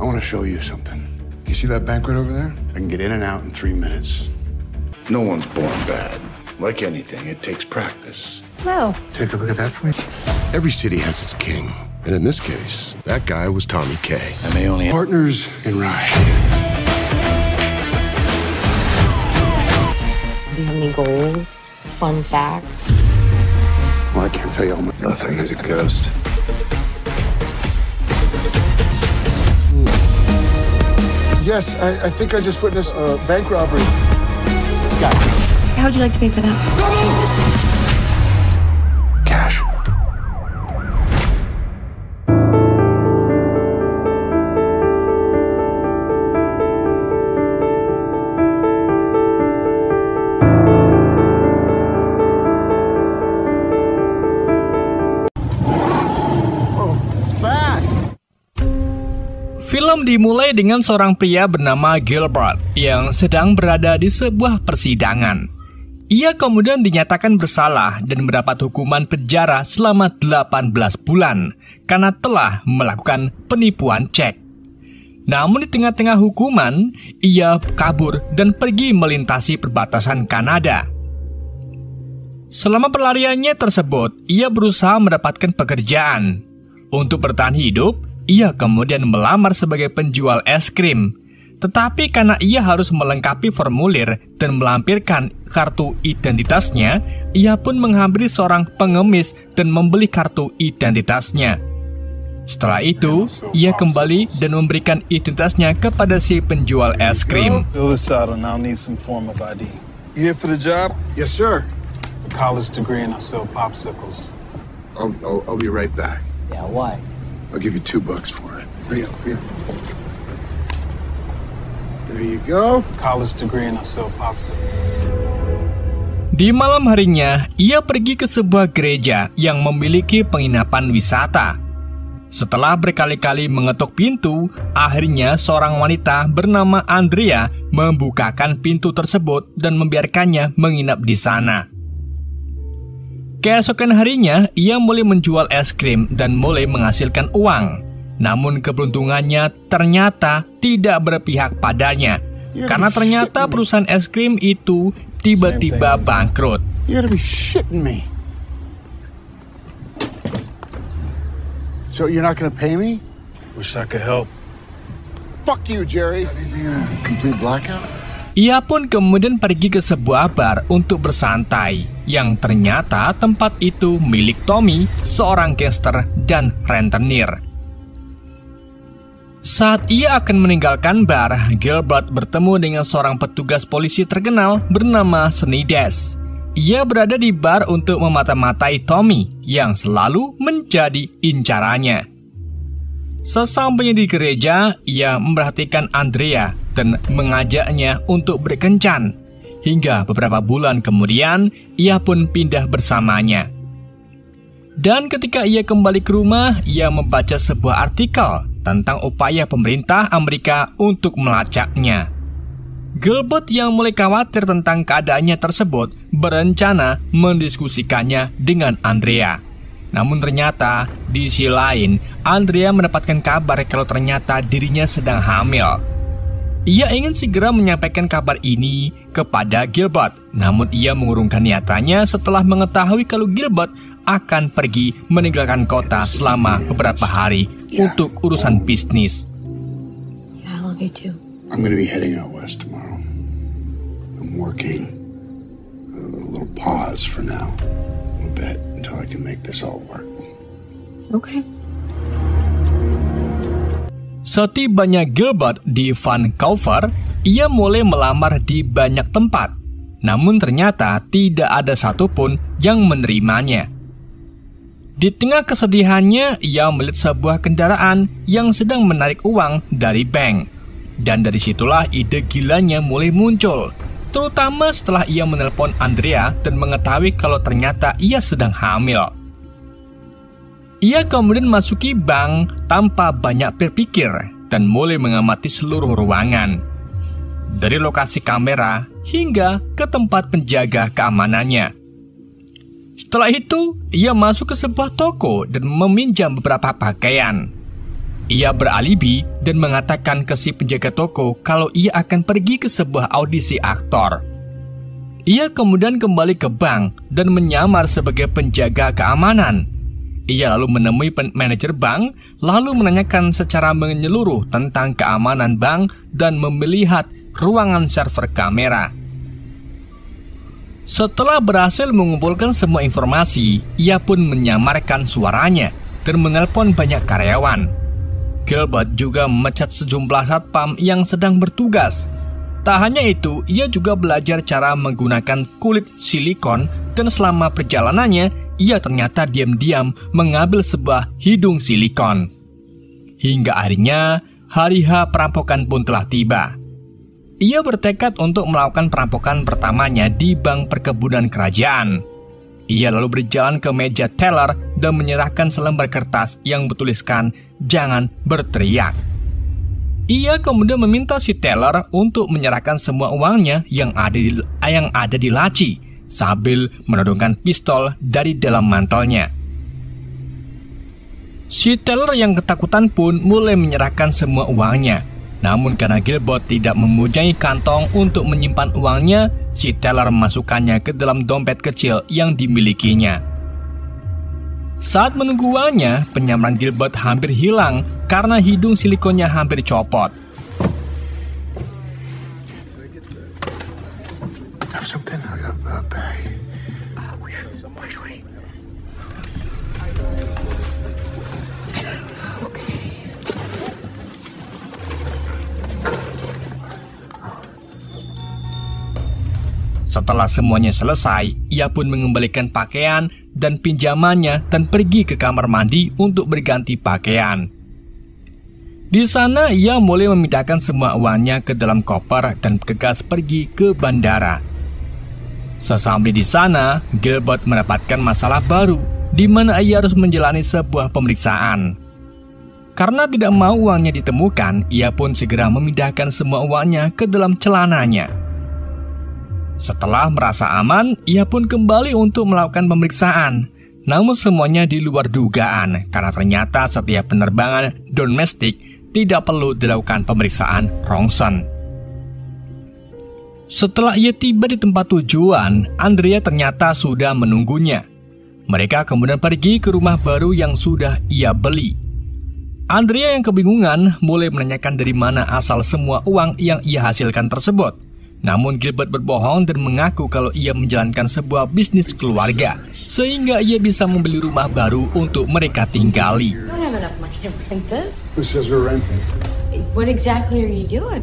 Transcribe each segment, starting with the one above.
I want to show you something. You see that bank right over there? I can get in and out in 3 minutes. No one's born bad. Like anything, it takes practice. Well, Take a look at that for me. Every city has its king. And in this case, that guy was Tommy K. And they only Partners in ride. do you have any goals, fun facts? Well, I can't tell you all my... Nothing is a ghost. Yes, I think I just witnessed a bank robbery. How would you like to pay for that? Cash. Oh, it's fast. Film dimulai dengan seorang pria bernama Gilbert yang sedang berada di sebuah persidangan. Ia kemudian dinyatakan bersalah dan mendapat hukuman penjara selama 18 bulan karena telah melakukan penipuan cek. Namun di tengah-tengah hukuman, ia kabur dan pergi melintasi perbatasan Kanada. Selama pelariannya tersebut, ia berusaha mendapatkan pekerjaan. Untuk bertahan hidup, ia kemudian melamar sebagai penjual es krim. Tetapi karena ia harus melengkapi formulir dan melampirkan kartu identitasnya, ia pun menghampiri seorang pengemis dan membeli kartu identitasnya. Setelah itu, ia kembali dan memberikan identitasnya kepada si penjual es krim. Fill this out and I'll need some form of ID. You here for the job? Yes, sir. A college degree and I sell popsicles. I'll be right back. Yeah, why? I'll give you $2 for it. Hurry up, hurry up. There you go. College degree and I sell popsicles. Di malam harinya, ia pergi ke sebuah gereja yang memiliki penginapan wisata. Setelah berkali-kali mengetuk pintu, akhirnya seorang wanita bernama Andrea membukakan pintu tersebut dan membiarkannya menginap di sana. Keesokan harinya, ia mulai menjual es krim dan mulai menghasilkan uang. Namun keberuntungannya ternyata tidak berpihak padanya, karena ternyata perusahaan es krim itu tiba-tiba bangkrut. You gotta be shitting me. So you're not gonna pay me? Wish I could help. Fuck you, Jerry. Anything in a complete blackout? Ia pun kemudian pergi ke sebuah bar untuk bersantai, yang ternyata tempat itu milik Tommy, seorang gangster dan rentenir. Saat ia akan meninggalkan bar, Gilbert bertemu dengan seorang petugas polisi terkenal bernama Snides. Ia berada di bar untuk memata-matai Tommy yang selalu menjadi incarannya. Sesampainya di gereja, ia memperhatikan Andrea dan mengajaknya untuk berkencan. Hingga beberapa bulan kemudian, ia pun pindah bersamanya. Dan ketika ia kembali ke rumah, ia membaca sebuah artikel tentang upaya pemerintah Amerika untuk melacaknya. Gilbert yang mulai khawatir tentang keadaannya tersebut berencana mendiskusikannya dengan Andrea. Namun ternyata di sisi lain, Andrea mendapatkan kabar kalau ternyata dirinya sedang hamil. Ia ingin segera menyampaikan kabar ini kepada Gilbert, namun ia mengurungkan niatannya setelah mengetahui kalau Gilbert akan pergi meninggalkan kota selama beberapa hari untuk urusan bisnis. Yeah, I love you too. I'm gonna be heading out west tomorrow. I'm working. A little pause for now. A little bit until I can make this all work. Okay. Setibanya Gilbert di Vancouver, ia mulai melamar di banyak tempat. Namun ternyata tidak ada satupun yang menerimanya. Di tengah kesedihannya, ia melihat sebuah kendaraan yang sedang menarik uang dari bank. Dan dari situlah ide gilanya mulai muncul, terutama setelah ia menelpon Andrea dan mengetahui kalau ternyata ia sedang hamil. Ia kemudian masuki bank tanpa banyak berpikir dan mulai mengamati seluruh ruangan, dari lokasi kamera hingga ke tempat penjaga keamanannya. Setelah itu, ia masuk ke sebuah toko dan meminjam beberapa pakaian. Ia beralibi dan mengatakan ke si penjaga toko kalau ia akan pergi ke sebuah audisi aktor. Ia kemudian kembali ke bank dan menyamar sebagai penjaga keamanan. Ia lalu menemui manajer bank, lalu menanyakan secara menyeluruh tentang keamanan bank dan melihat ruangan server kamera. Setelah berhasil mengumpulkan semua informasi, ia pun menyamarkan suaranya dan menelpon banyak karyawan. Gilbert juga memecat sejumlah satpam yang sedang bertugas. Tak hanya itu, ia juga belajar cara menggunakan kulit silikon dan selama perjalanannya, ia ternyata diam-diam mengambil sebuah hidung silikon. Hingga akhirnya, hari H perampokan pun telah tiba. Ia bertekad untuk melakukan perampokan pertamanya di bank perkebunan kerajaan. Ia lalu berjalan ke meja teller dan menyerahkan selembar kertas yang bertuliskan, "Jangan berteriak." Ia kemudian meminta si teller untuk menyerahkan semua uangnya yang ada di laci, sambil menodongkan pistol dari dalam mantelnya. Si teller yang ketakutan pun mulai menyerahkan semua uangnya. Namun karena Gilbert tidak mempunyai kantong untuk menyimpan uangnya, si teller memasukkannya ke dalam dompet kecil yang dimilikinya. Saat menunggu uangnya, penyamaran Gilbert hampir hilang karena hidung silikonnya hampir copot. Have something? I got a bag. Setelah semuanya selesai, ia pun mengembalikan pakaian dan pinjamannya dan pergi ke kamar mandi untuk berganti pakaian. Di sana, ia mulai memindahkan semua uangnya ke dalam koper dan bergegas pergi ke bandara. Sesampai di sana, Gilbert mendapatkan masalah baru, di mana ia harus menjalani sebuah pemeriksaan. Karena tidak mau uangnya ditemukan, ia pun segera memindahkan semua uangnya ke dalam celananya. Setelah merasa aman, ia pun kembali untuk melakukan pemeriksaan. Namun semuanya di luar dugaan, karena ternyata setiap penerbangan domestik tidak perlu dilakukan pemeriksaan rongsen. Setelah ia tiba di tempat tujuan, Andrea ternyata sudah menunggunya. Mereka kemudian pergi ke rumah baru yang sudah ia beli. Andrea yang kebingungan mulai menanyakan dari mana asal semua uang yang ia hasilkan tersebut. Namun Gilbert berbohong dan mengaku kalau ia menjalankan sebuah bisnis keluarga, sehingga ia bisa membeli rumah baru untuk mereka tinggali. I don't have enough money to rent this. Who says we're renting? What exactly are you doing?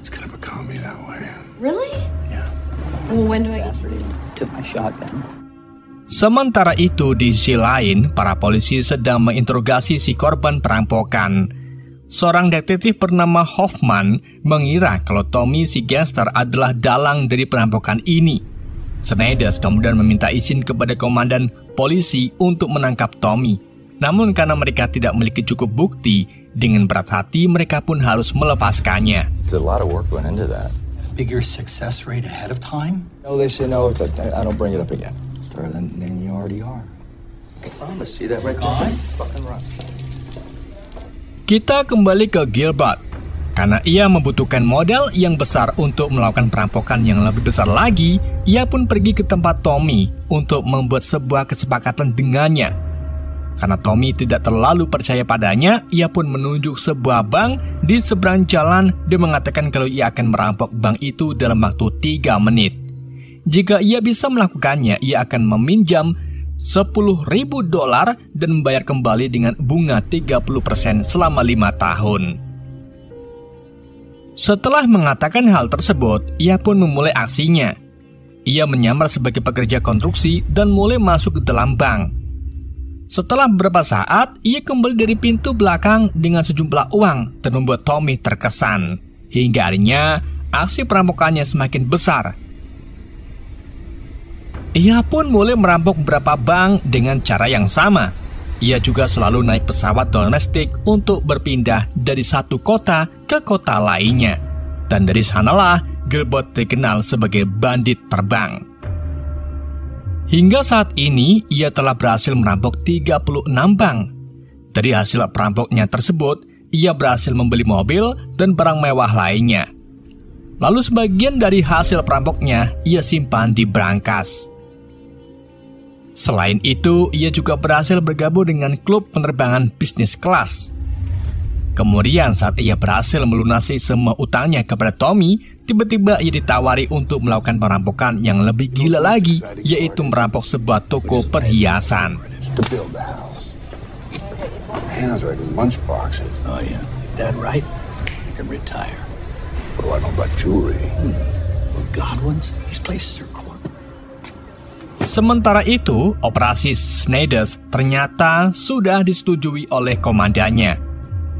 It's gonna become me that way. Really? Yeah. Well, when do I get to... Took my shotgun. Sementara itu di sisi lain, para polisi sedang menginterogasi si korban perampokan. Seorang detektif bernama Hoffman mengira kalau Tommy si gangster adalah dalang dari perampokan ini. Snides kemudian meminta izin kepada komandan polisi untuk menangkap Tommy. Namun karena mereka tidak memiliki cukup bukti, dengan berat hati mereka pun harus melepaskannya. A lot of work went into that. Bigger success rate ahead of time? No, they say no, but I don't bring it up again. Better than you already are. Okay, promise. See that right there? Fucking run. Kita kembali ke Gilbert. Karena ia membutuhkan modal yang besar untuk melakukan perampokan yang lebih besar lagi, ia pun pergi ke tempat Tommy untuk membuat sebuah kesepakatan dengannya. Karena Tommy tidak terlalu percaya padanya, ia pun menunjuk sebuah bank di seberang jalan dan mengatakan kalau ia akan merampok bank itu dalam waktu 3 menit. Jika ia bisa melakukannya, ia akan meminjam $10.000 dan membayar kembali dengan bunga 30% selama 5 tahun. Setelah mengatakan hal tersebut, ia pun memulai aksinya. Ia menyamar sebagai pekerja konstruksi dan mulai masuk ke dalam bank. Setelah beberapa saat, ia kembali dari pintu belakang dengan sejumlah uang dan membuat Tommy terkesan. Hingga akhirnya, aksi perampokannya semakin besar. Ia pun mulai merampok beberapa bank dengan cara yang sama. Ia juga selalu naik pesawat domestik untuk berpindah dari satu kota ke kota lainnya. Dan dari sanalah Gilbert dikenal sebagai bandit terbang. Hingga saat ini, ia telah berhasil merampok 36 bank. Dari hasil perampoknya tersebut, ia berhasil membeli mobil dan barang mewah lainnya. Lalu sebagian dari hasil perampoknya ia simpan di brankas. Selain itu, ia juga berhasil bergabung dengan klub penerbangan bisnis kelas. Kemudian saat ia berhasil melunasi semua utangnya kepada Tommy, tiba-tiba ia ditawari untuk melakukan perampokan yang lebih gila lagi, yaitu merampok sebuah toko perhiasan. To build the house. Hands are like lunchboxes. Oh, yeah. Like that, right? You can retire. What do I know about jewelry? Well, Godwin's, these places are corrupt. Sementara itu, operasi Snides ternyata sudah disetujui oleh komandannya.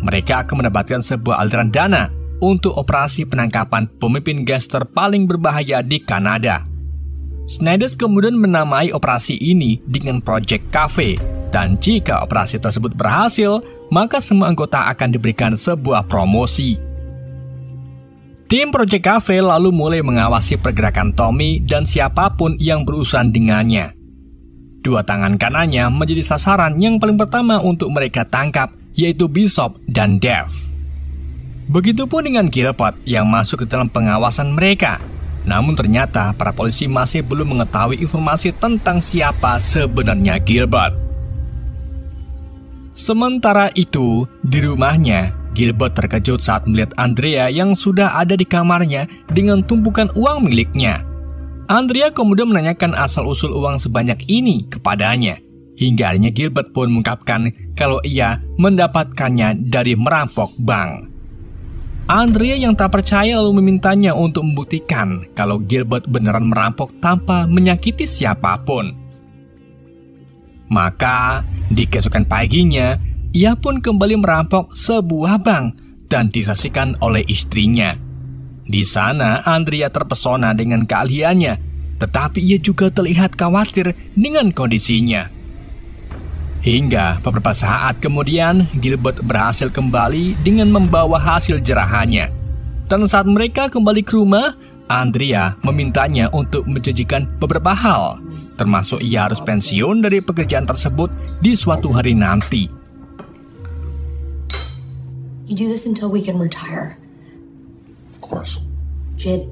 Mereka akan mendapatkan sebuah aliran dana untuk operasi penangkapan pemimpin gangster paling berbahaya di Kanada. Snides kemudian menamai operasi ini dengan Project Cafe, dan jika operasi tersebut berhasil, maka semua anggota akan diberikan sebuah promosi. Tim Project Cafe lalu mulai mengawasi pergerakan Tommy dan siapapun yang berurusan dengannya. Dua tangan kanannya menjadi sasaran yang paling pertama untuk mereka tangkap, yaitu Bishop dan Dave. Begitupun dengan Gilbert yang masuk ke dalam pengawasan mereka. Namun ternyata para polisi masih belum mengetahui informasi tentang siapa sebenarnya Gilbert. Sementara itu, di rumahnya, Gilbert terkejut saat melihat Andrea yang sudah ada di kamarnya dengan tumpukan uang miliknya. Andrea kemudian menanyakan asal-usul uang sebanyak ini kepadanya. Hingga akhirnya Gilbert pun mengungkapkan kalau ia mendapatkannya dari merampok bank. Andrea yang tak percaya lalu memintanya untuk membuktikan kalau Gilbert beneran merampok tanpa menyakiti siapapun. Maka, di keesokan paginya, ia pun kembali merampok sebuah bank dan disaksikan oleh istrinya. Di sana, Andrea terpesona dengan keahliannya, tetapi ia juga terlihat khawatir dengan kondisinya. Hingga beberapa saat kemudian, Gilbert berhasil kembali dengan membawa hasil jerahannya. Dan saat mereka kembali ke rumah, Andrea memintanya untuk menjanjikan beberapa hal, termasuk ia harus pensiun dari pekerjaan tersebut di suatu hari nanti. You do this until we can retire. Of course. Jid,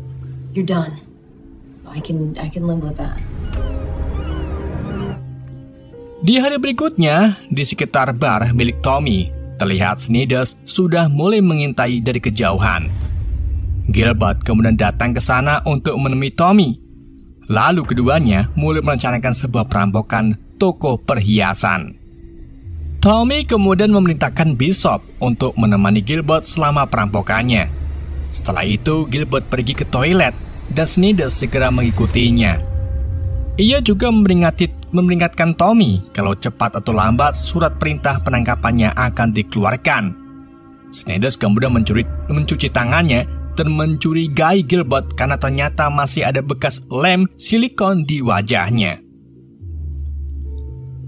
you're done. I can live with that. Di hari berikutnya, di sekitar bar milik Tommy, terlihat Snides sudah mulai mengintai dari kejauhan. Gilbert kemudian datang ke sana untuk menemui Tommy. Lalu keduanya mulai merencanakan sebuah perampokan toko perhiasan. Tommy kemudian memerintahkan Bishop untuk menemani Gilbert selama perampokannya. Setelah itu, Gilbert pergi ke toilet dan Snides segera mengikutinya. Ia juga memperingatkan Tommy kalau cepat atau lambat surat perintah penangkapannya akan dikeluarkan. Snides kemudian mencuci tangannya dan mencurigai Gilbert karena ternyata masih ada bekas lem silikon di wajahnya.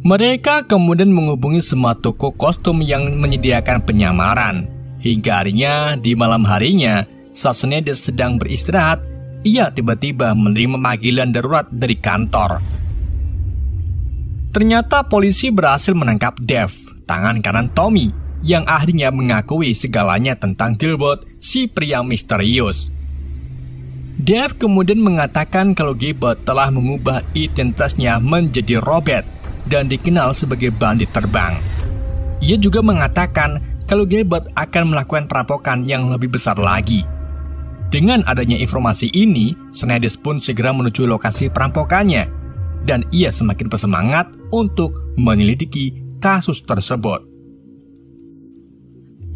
Mereka kemudian menghubungi semua toko kostum yang menyediakan penyamaran. Hingga akhirnya di malam harinya, saat Snides sedang beristirahat, ia tiba-tiba menerima panggilan darurat dari kantor. Ternyata polisi berhasil menangkap Dave, tangan kanan Tommy, yang akhirnya mengakui segalanya tentang Gilbert, si pria misterius. Dave kemudian mengatakan kalau Gilbert telah mengubah identitasnya menjadi Robert dan dikenal sebagai bandit terbang. Ia juga mengatakan kalau Gilbert akan melakukan perampokan yang lebih besar lagi. Dengan adanya informasi ini, Snides pun segera menuju lokasi perampokannya, dan ia semakin bersemangat untuk menyelidiki kasus tersebut.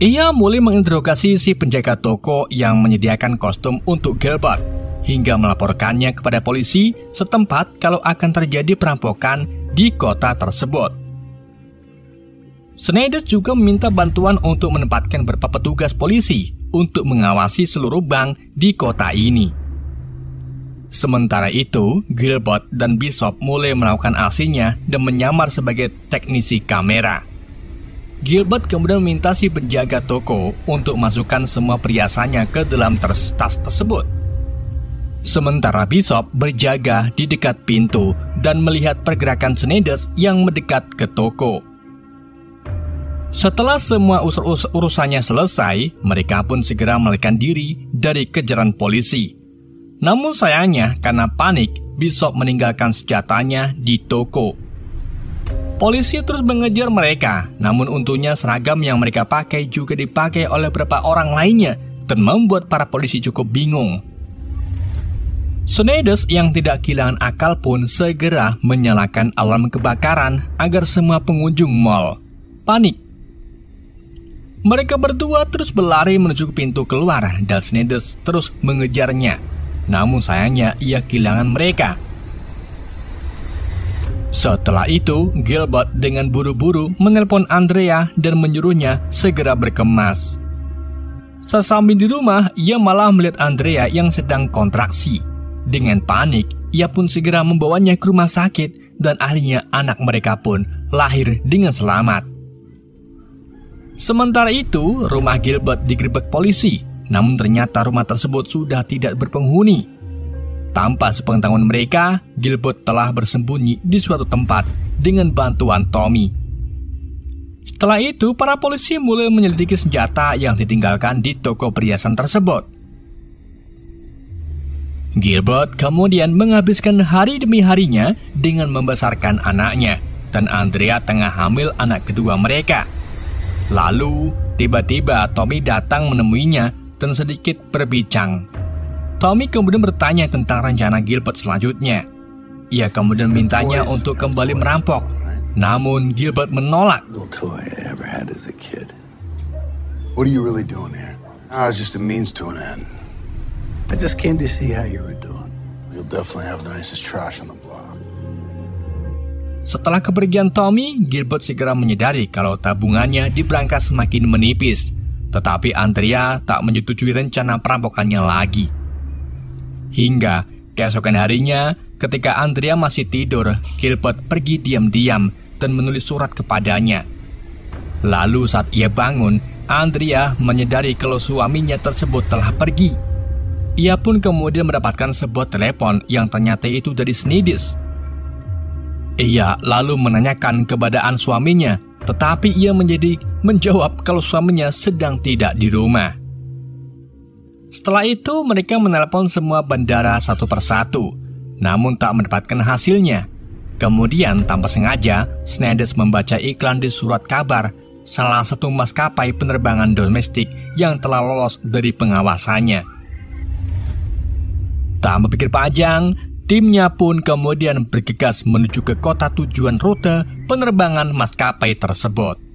Ia mulai menginterogasi si penjaga toko yang menyediakan kostum untuk Gilbert, hingga melaporkannya kepada polisi setempat kalau akan terjadi perampokan di kota tersebut. Snides juga meminta bantuan untuk menempatkan beberapa petugas polisi untuk mengawasi seluruh bank di kota ini. Sementara itu, Gilbert dan Bishop mulai melakukan aksinya dan menyamar sebagai teknisi kamera. Gilbert kemudian meminta si penjaga toko untuk masukkan semua perhiasannya ke dalam tas tersebut. Sementara Bishop berjaga di dekat pintu dan melihat pergerakan Snides yang mendekat ke toko. Setelah semua urusannya selesai, mereka pun segera melarikan diri dari kejaran polisi. Namun sayangnya, karena panik, Bishop meninggalkan senjatanya di toko. Polisi terus mengejar mereka, namun untungnya seragam yang mereka pakai juga dipakai oleh beberapa orang lainnya dan membuat para polisi cukup bingung. Snides yang tidak kehilangan akal pun segera menyalakan alarm kebakaran agar semua pengunjung mal panik. Mereka berdua terus berlari menuju ke pintu keluar dan Snides terus mengejarnya. Namun sayangnya ia kehilangan mereka. Setelah itu, Gilbert dengan buru-buru menelpon Andrea dan menyuruhnya segera berkemas. Sesampai di rumah, ia malah melihat Andrea yang sedang kontraksi. Dengan panik, ia pun segera membawanya ke rumah sakit dan akhirnya anak mereka pun lahir dengan selamat. Sementara itu, rumah Gilbert digerebek polisi. Namun ternyata rumah tersebut sudah tidak berpenghuni. Tanpa sepengetahuan mereka, Gilbert telah bersembunyi di suatu tempat dengan bantuan Tommy. Setelah itu, para polisi mulai menyelidiki senjata yang ditinggalkan di toko perhiasan tersebut. Gilbert kemudian menghabiskan hari demi harinya dengan membesarkan anaknya, dan Andrea tengah hamil anak kedua mereka. Lalu, tiba-tiba Tommy datang menemuinya dan sedikit berbincang. Tommy kemudian bertanya tentang rencana Gilbert selanjutnya. Ia kemudian mintanya untuk kembali merampok. Namun Gilbert menolak. Toy I ever had as a kid. What are you really doing here? I was just a means to an end. I just came to see how you were doing. You'll definitely have the nicest trash on the block. Setelah kepergian Tommy, Gilbert segera menyadari kalau tabungannya di berangkas semakin menipis. Tetapi Andrea tak menyetujui rencana perampokannya lagi. Hingga keesokan harinya, ketika Andrea masih tidur, Gilbert pergi diam-diam dan menulis surat kepadanya. Lalu saat ia bangun, Andrea menyadari kalau suaminya tersebut telah pergi. Ia pun kemudian mendapatkan sebuah telepon yang ternyata itu dari Snides. Ia lalu menanyakan keberadaan suaminya, tetapi ia menjawab kalau suaminya sedang tidak di rumah. Setelah itu mereka menelpon semua bandara satu persatu, namun tak mendapatkan hasilnya. Kemudian tanpa sengaja, Snides membaca iklan di surat kabar salah satu maskapai penerbangan domestik yang telah lolos dari pengawasannya. Tak berpikir panjang, timnya pun kemudian bergegas menuju ke kota tujuan rute penerbangan maskapai tersebut.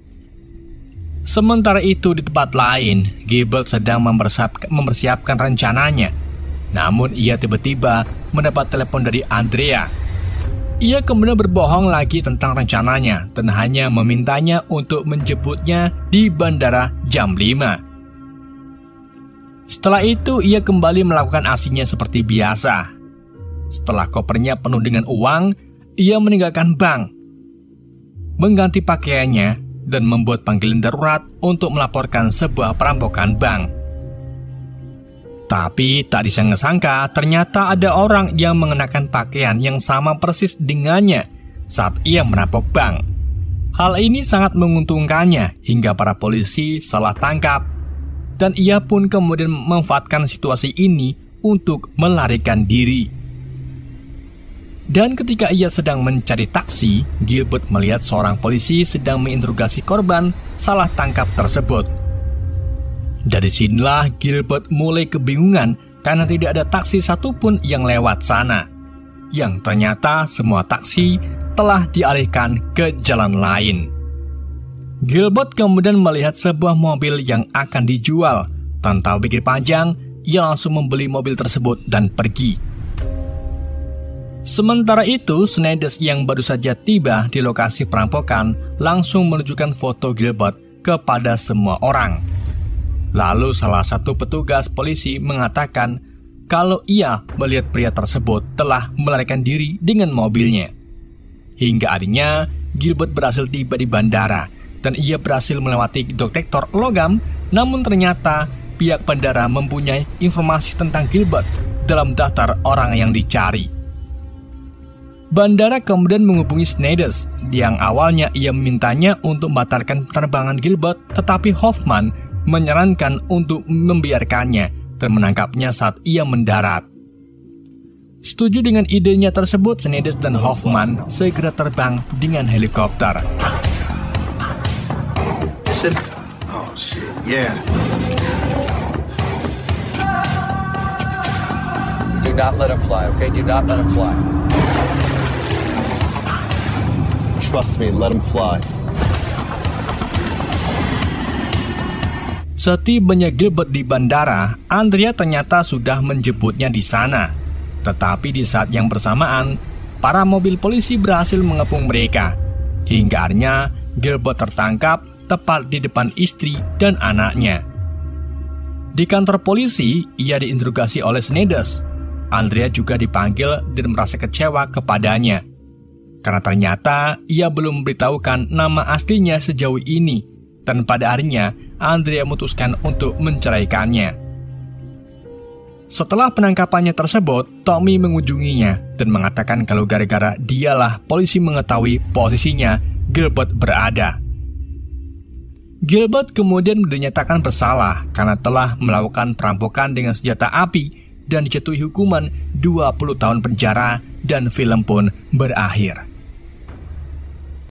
Sementara itu di tempat lain, Gilbert sedang mempersiapkan rencananya. Namun ia tiba-tiba mendapat telepon dari Andrea. Ia kemudian berbohong lagi tentang rencananya dan hanya memintanya untuk menjemputnya di bandara jam 5. Setelah itu ia kembali melakukan aksinya seperti biasa. Setelah kopernya penuh dengan uang, ia meninggalkan bank, mengganti pakaiannya, dan membuat panggilan darurat untuk melaporkan sebuah perampokan bank. Tapi tak disangka-sangka ternyata ada orang yang mengenakan pakaian yang sama persis dengannya saat ia merampok bank. Hal ini sangat menguntungkannya hingga para polisi salah tangkap, dan ia pun kemudian memanfaatkan situasi ini untuk melarikan diri. Dan ketika ia sedang mencari taksi, Gilbert melihat seorang polisi sedang menginterogasi korban salah tangkap tersebut. Dari sinilah Gilbert mulai kebingungan karena tidak ada taksi satupun yang lewat sana. Yang ternyata semua taksi telah dialihkan ke jalan lain. Gilbert kemudian melihat sebuah mobil yang akan dijual. Tanpa pikir panjang, ia langsung membeli mobil tersebut dan pergi. Sementara itu, Snides yang baru saja tiba di lokasi perampokan langsung menunjukkan foto Gilbert kepada semua orang. Lalu salah satu petugas polisi mengatakan kalau ia melihat pria tersebut telah melarikan diri dengan mobilnya. Hingga akhirnya Gilbert berhasil tiba di bandara dan ia berhasil melewati detektor logam, namun ternyata pihak bandara mempunyai informasi tentang Gilbert dalam daftar orang yang dicari. Bandara kemudian menghubungi Snides yang awalnya ia memintanya untuk membatalkan penerbangan Gilbert, tetapi Hoffman menyarankan untuk membiarkannya dan menangkapnya saat ia mendarat. Setuju dengan idenya tersebut, Snides dan Hoffman segera terbang dengan helikopter. Oh, shit. Yeah. Do not let him fly, okay? Do not let him fly. Trust me, let him fly. Setibanya Gilbert di bandara, Andrea ternyata sudah menjemputnya di sana. Tetapi di saat yang bersamaan, para mobil polisi berhasil mengepung mereka. Hingga akhirnya Gilbert tertangkap tepat di depan istri dan anaknya. Di kantor polisi, ia diinterogasi oleh Snides. Andrea juga dipanggil dan merasa kecewa kepadanya. Karena ternyata ia belum memberitahukan nama aslinya sejauh ini. Dan pada akhirnya, Andrea memutuskan untuk menceraikannya. Setelah penangkapannya tersebut, Tommy mengunjunginya dan mengatakan kalau gara-gara dialah polisi mengetahui posisinya Gilbert berada. Gilbert kemudian dinyatakan bersalah karena telah melakukan perampokan dengan senjata api dan dijatuhi hukuman 20 tahun penjara dan film pun berakhir.